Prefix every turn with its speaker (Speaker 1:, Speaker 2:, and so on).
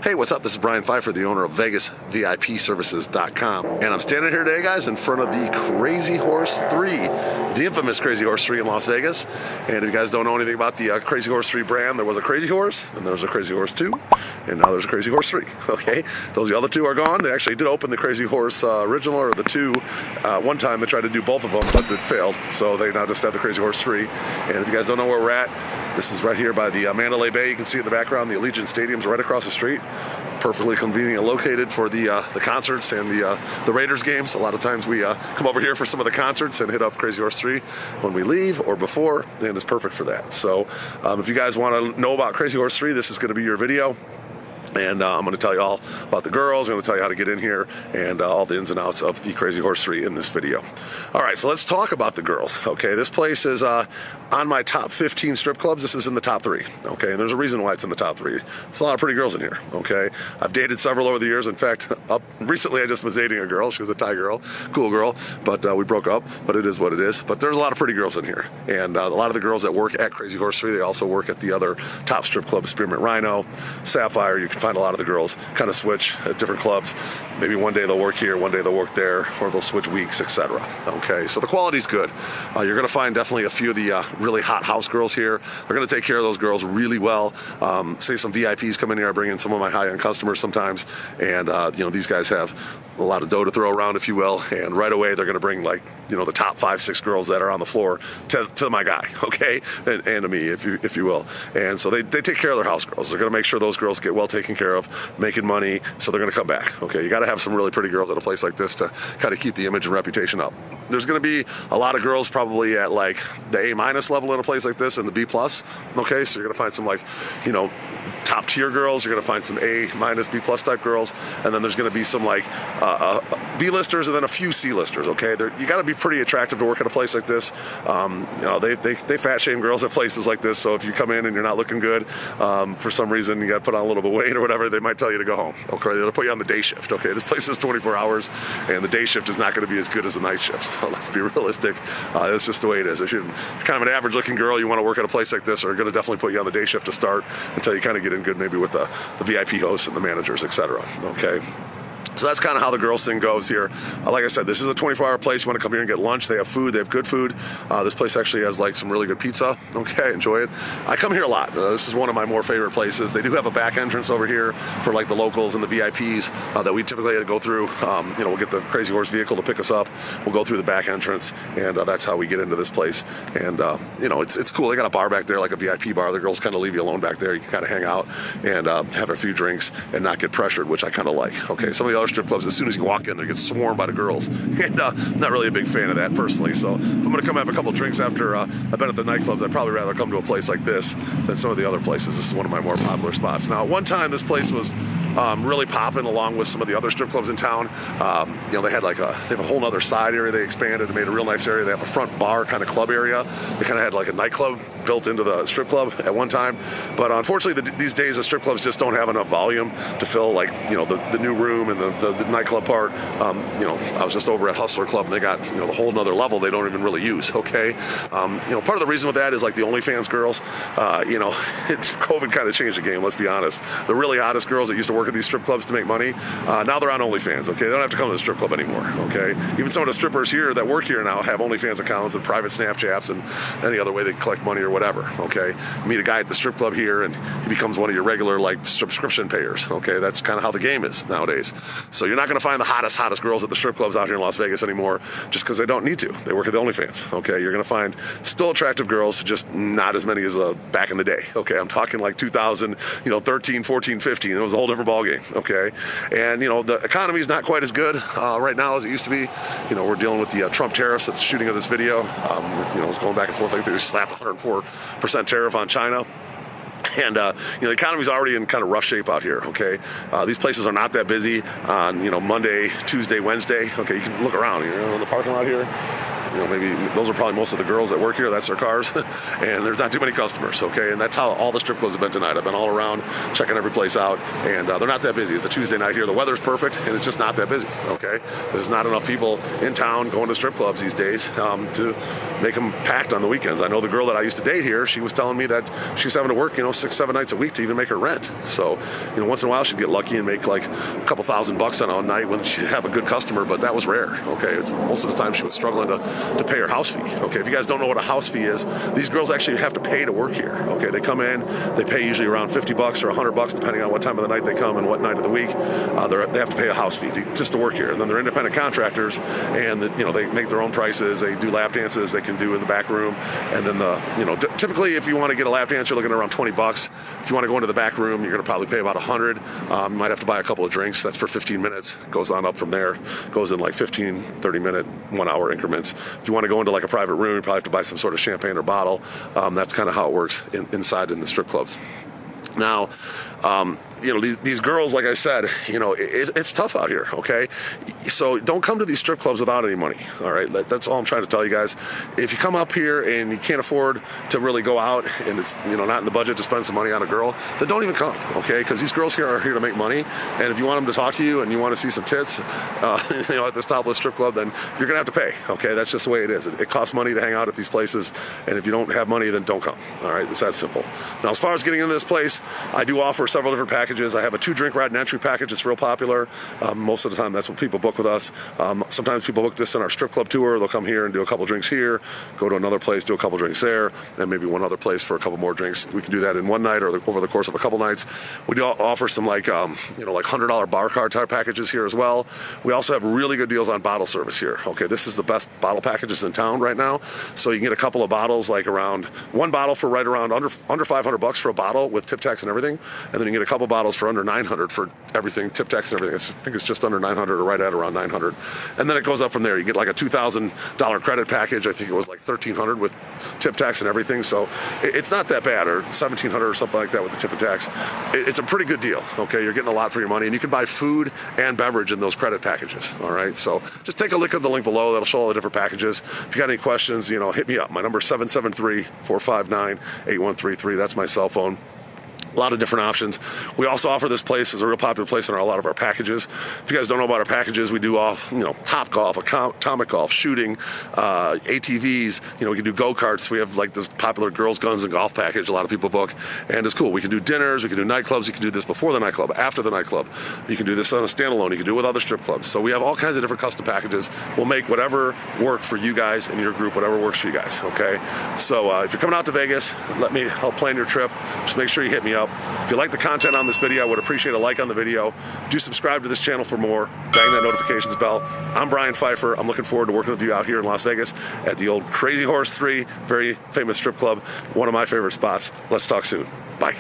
Speaker 1: Hey, what's up? This is Brian Pfeiffer, the owner of VegasVIPServices.com. And I'm standing here today, guys, in front of the Crazy Horse 3, the infamous Crazy Horse 3 in Las Vegas. And if you guys don't know anything about the Crazy Horse 3 brand, there was a Crazy Horse, and there was a Crazy Horse 2, and now there's a Crazy Horse 3, okay? The other two are gone. They actually did open the Crazy Horse original, or the 2. One time they tried to do both of them, but it failed. So they now just have the Crazy Horse 3. And if you guys don't know where we're at, this is right here by the Mandalay Bay. You can see in the background the Allegiant Stadium's right across the street. Perfectly conveniently located for the concerts and the Raiders games. A lot of times we come over here for some of the concerts and hit up Crazy Horse 3 when we leave or before, and it's perfect for that. So if you guys want to know about Crazy Horse 3, this is going to be your video. And I'm going to tell you all about the girls. I'm going to tell you how to get in here and all the ins and outs of the Crazy Horse 3 in this video. All right, so let's talk about the girls. Okay, this place is on my top 15 strip clubs. This is in the top 3. Okay, and there's a reason why it's in the top 3. There's a lot of pretty girls in here. Okay, I've dated several over the years. In fact, recently I just was dating a girl. She was a Thai girl, cool girl, but we broke up. But it is what it is. But there's a lot of pretty girls in here, and a lot of the girls that work at Crazy Horse 3, they also work at the other top strip clubs, Spearmint Rhino, Sapphire. You can find a lot of the girls kind of switch at different clubs. Maybe one day they'll work here, one day they'll work there, or they'll switch weeks, etc. Okay, so the quality's good. You're going to find definitely a few of the really hot house girls here. They're going to take care of those girls really well. Say some VIPs come in here. I bring in some of my high-end customers sometimes, and these guys have a lot of dough to throw around, if you will, and right away they're going to bring the top 5-6 girls that are on the floor to my guy, okay, and to me, if you will. And so they take care of their house girls. They're going to make sure those girls get well taken care of, making money, so they're going to come back. Okay, you got to have some really pretty girls at a place like this to kind of keep the image and reputation up. There's going to be a lot of girls probably at like the A- level in a place like this and the B+. Okay, so you're going to find some top tier girls. You're going to find some A-, B+ type girls, and then there's going to be some B-listers and then a few C-listers. Okay, you got to be pretty attractive to work at a place like this. They fat shame girls at places like this. So if you come in and you're not looking good, for some reason you got to put on a little bit of weight or whatever, they might tell you to go home. Okay, they'll put you on the day shift. Okay, this place is 24 hours, and the day shift is not going to be as good as the night shift. So let's be realistic. That's just the way it is. If you're kind of an average-looking girl, you want to work at a place like this, they're going to definitely put you on the day shift to start until you kind of get in good, maybe with the VIP hosts and the managers, etc. Okay. So that's kind of how the girls thing goes here. Like I said, this is a 24-hour place. You want to come here and get lunch. They have food. They have good food. This place actually has some really good pizza. Okay, enjoy it. I come here a lot. This is one of my more favorite places. They do have a back entrance over here for the locals and the VIPs that we typically go through. We'll get the Crazy Horse vehicle to pick us up. We'll go through the back entrance, and that's how we get into this place. And it's cool. They got a bar back there, like a VIP bar. The girls kind of leave you alone back there. You can kind of hang out and have a few drinks and not get pressured, which I kind of like. Okay, some of the other strip clubs, as soon as you walk in, they get swarmed by the girls, and I'm not really a big fan of that personally. So if I'm going to come have a couple drinks after I've been at the nightclubs, I'd probably rather come to a place like this than some of the other places. This is one of my more popular spots. Now, at one time, this place was really popping along with some of the other strip clubs in town. They had they have a whole other side area. They expanded and made a real nice area. They have a front bar kind of club area. They kind of had a nightclub built into the strip club at one time. But unfortunately, these days the strip clubs just don't have enough volume to fill the new room and the nightclub part. I was just over at Hustler Club, and they got the whole another level they don't even really use. Okay, part of the reason with that is the OnlyFans girls. COVID kind of changed the game. Let's be honest. The really hottest girls that used to work at these strip clubs to make money, now they're on OnlyFans. Okay, they don't have to come to the strip club anymore. Okay, even some of the strippers here that work here now have OnlyFans accounts and private Snapchats and any other way they can collect money or whatever. Okay, you meet a guy at the strip club here, and he becomes one of your regular subscription payers. Okay, that's kind of how the game is nowadays. So you're not going to find the hottest girls at the strip clubs out here in Las Vegas anymore just because they don't need to. They work at the OnlyFans. Okay, you're going to find still attractive girls, just not as many as back in the day. Okay, I'm talking 2013, 14, 15. It was a whole different ballgame. Okay, and the economy is not quite as good right now as it used to be. We're dealing with the Trump tariffs at the shooting of this video. It's going back and forth. I think they just slapped 104% tariff on China. And, the economy's already in kind of rough shape out here, okay? These places are not that busy on, Monday, Tuesday, Wednesday. Okay, you can look around. You're in the parking lot here. maybe those are probably most of the girls that work here. That's their cars, and there's not too many customers. Okay, and that's how all the strip clubs have been tonight. I've been all around checking every place out, and they're not that busy. It's a Tuesday night here. The weather's perfect, and it's just not that busy. Okay, there's not enough people in town going to strip clubs these days to make them packed on the weekends. I know the girl that I used to date here. She was telling me that she's having to work, 6-7 nights a week to even make her rent. So, once in a while she'd get lucky and make like a couple $1,000 on a night when she'd have a good customer, but that was rare. Okay, most of the time she was struggling to pay her house fee. Okay, if you guys don't know what a house fee is, these girls actually have to pay to work here. Okay, they come in, they pay usually around $50 or $100 depending on what time of the night they come and what night of the week. They have to pay a house fee just to work here, and then they're independent contractors, and they make their own prices. They do lap dances they can do in the back room, and then typically if you want to get a lap dance, you're looking at around $20. If you want to go into the back room, you're going to probably pay about $100. You might have to buy a couple of drinks. That's for 15 minutes. Goes on up from there. Goes in like 15, 30-minute, 1-hour increments. If you want to go into like a private room, you probably have to buy some sort of champagne or bottle. That's kind of how it works inside in the strip clubs. Now, these girls, like I said, it's tough out here, okay? So don't come to these strip clubs without any money, all right? That's all I'm trying to tell you guys. If you come up here and you can't afford to really go out and it's, not in the budget to spend some money on a girl, then don't even come, okay? Because these girls here are here to make money, and if you want them to talk to you and you want to see some tits, at this topless strip club, then you're going to have to pay, okay? That's just the way it is. It costs money to hang out at these places, and if you don't have money, then don't come, all right? It's that simple. Now, as far as getting into this place, I do offer several different packages. I have a 2-drink ride and entry package. It's real popular. Most of the time, that's what people book with us. Sometimes people book this in our strip club tour. They'll come here and do a couple drinks here, go to another place, do a couple drinks there, and maybe one other place for a couple more drinks. We can do that in one night or over the course of a couple nights. We do offer some like $100 bar card type packages here as well. We also have really good deals on bottle service here. Okay, this is the best bottle packages in town right now. So you can get a couple of bottles, like around one bottle for right around under $500 for a bottle with tip tax and everything, and then you can get a couple bottles for under $900 for everything, tip tax and everything. I think it's just under $900 or right at around $900, and then it goes up from there. You get like a $2,000 credit package. I think it was like $1,300 with tip tax and everything. So it's not that bad, or $1,700 or something like that with the tip and tax. It's a pretty good deal. Okay, you're getting a lot for your money, and you can buy food and beverage in those credit packages. All right, so just take a look at the link below. That'll show all the different packages. If you got any questions, hit me up. My number is 773-459-8133. That's my cell phone. A lot of different options. We also offer this place as a real popular place in a lot of our packages. If you guys don't know about our packages, we do all, Top Golf, Atomic Golf, shooting, ATVs. We can do go-karts. We have like this popular girls, guns, and golf package a lot of people book, and it's cool. We can do dinners, we can do nightclubs. You can do this before the nightclub, after the nightclub. You can do this on a standalone. You can do it with other strip clubs. So we have all kinds of different custom packages. We'll make whatever work for you guys and your group, whatever works for you guys, okay? So if you're coming out to Vegas, let me help plan your trip. Just make sure you hit me up. If you like the content on this video, I would appreciate a like on the video. Do subscribe to this channel for more. Bang that notifications bell. I'm Brian Pfeiffer. I'm looking forward to working with you out here in Las Vegas at the old Crazy Horse 3, very famous strip club, one of my favorite spots. Let's talk soon. Bye.